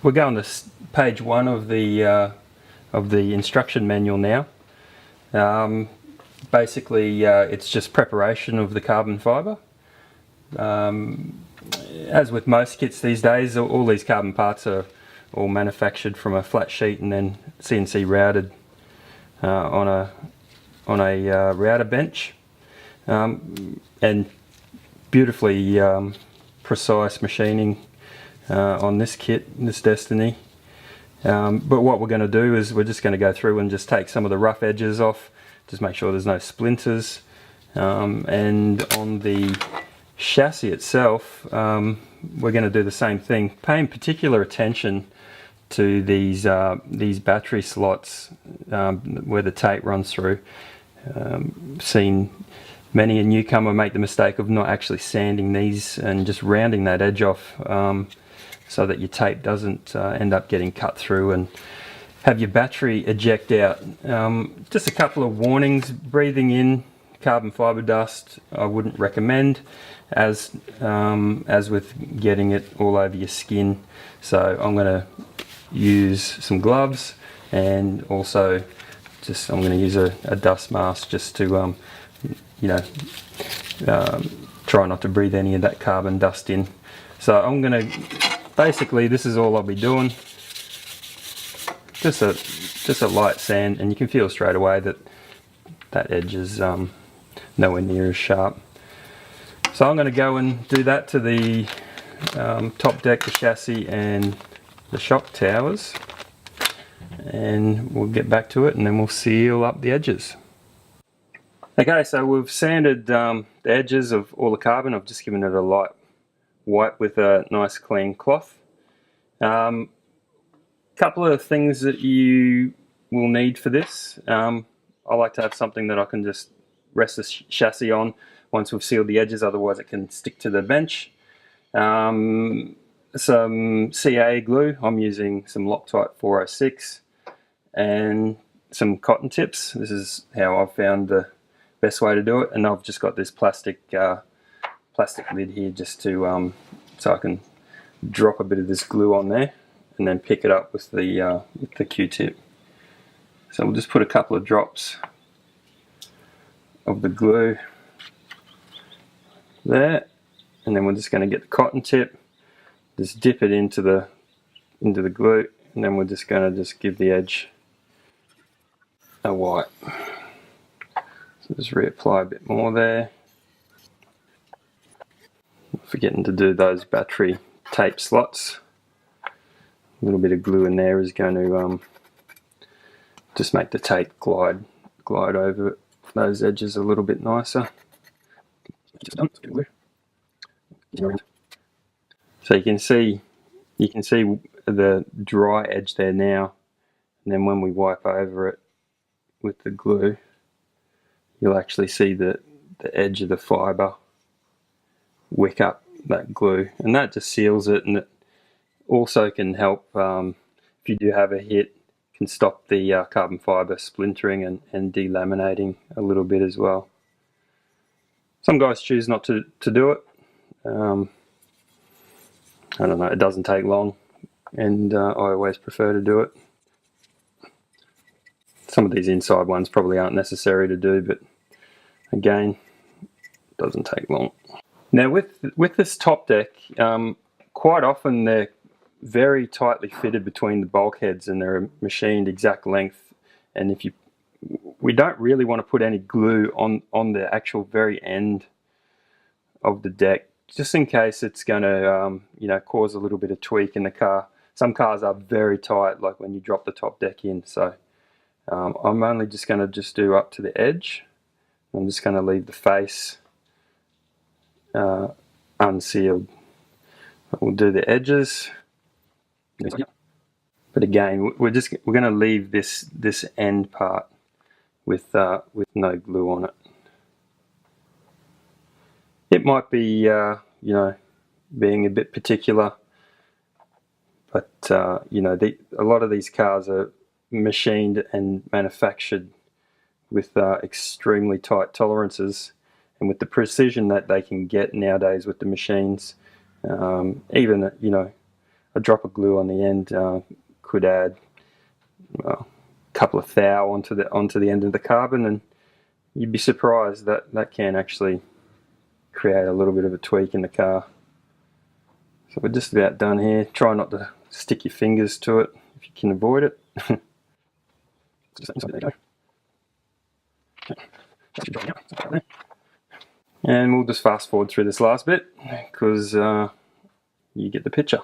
we're going to page 1 of the instruction manual now. Basically, it's just preparation of the carbon fibre. As with most kits these days, all these carbon parts are all manufactured from a flat sheet and then CNC routed on a router bench, and beautifully precise machining on this kit, this Destiny. But what we're going to do is we're just going to go through and just take some of the rough edges off, just make sure there's no splinters, and on the chassis itself we're going to do the same thing, paying particular attention to these battery slots where the tape runs through. Seen many a newcomer make the mistake of not actually sanding these and just rounding that edge off, so that your tape doesn't end up getting cut through and have your battery eject out. Just a couple of warnings: breathing in carbon fibre dust I wouldn't recommend, as with getting it all over your skin. So I'm going to use some gloves, and also I'm going to use a dust mask just to try not to breathe any of that carbon dust in. So I'm going to, basically this is all I'll be doing, just a light sand, and you can feel straight away that that edge is nowhere near as sharp. So I'm going to go and do that to the top deck, the chassis and the shock towers, and we'll get back to it and then we'll seal up the edges. Okay, so we've sanded the edges of all the carbon. I've just given it a light wipe with a nice clean cloth. Couple of things that you will need for this. I like to have something that I can just rest the chassis on once we've sealed the edges, otherwise it can stick to the bench. Some CA glue. I'm using some Loctite 406 and some cotton tips. This is how I've found the best way to do it, and I've just got this plastic lid here just to so I can drop a bit of this glue on there and then pick it up with the Q-tip. So we'll just put a couple of drops of the glue there, and then we're just going to get the cotton tip, just dip it into the glue, and then we're just going to give the edge a wipe. So just reapply a bit more there. Not forgetting to do those battery tape slots. A little bit of glue in there is going to just make the tape glide over those edges a little bit nicer. So you can see the dry edge there now, and then when we wipe over it with the glue, you'll actually see the edge of the fibre wick up that glue, and that just seals it, and it also can help if you do have a hit, can stop the carbon fibre splintering and delaminating a little bit as well. Some guys choose not to do it. I don't know, it doesn't take long, and I always prefer to do it. Some of these inside ones probably aren't necessary to do, but again, it doesn't take long. Now with this top deck, quite often they're very tightly fitted between the bulkheads, and they're machined exact length, and we don't really want to put any glue on the actual very end of the deck, just in case it's going to cause a little bit of tweak in the car. Some cars are very tight, like when you drop the top deck in. So I'm only just going to do up to the edge. I'm just going to leave the face unsealed. We'll do the edges, but again, we're going to leave this end part with no glue on it. It might be being a bit particular, but a lot of these cars are machined and manufactured with extremely tight tolerances, and with the precision that they can get nowadays with the machines, even a drop of glue on the end could add a couple of thou onto the end of the carbon, and you'd be surprised that that can actually create a little bit of a tweak in the car. So we're just about done here. Try not to stick your fingers to it if you can avoid it. And we'll just fast forward through this last bit because you get the picture.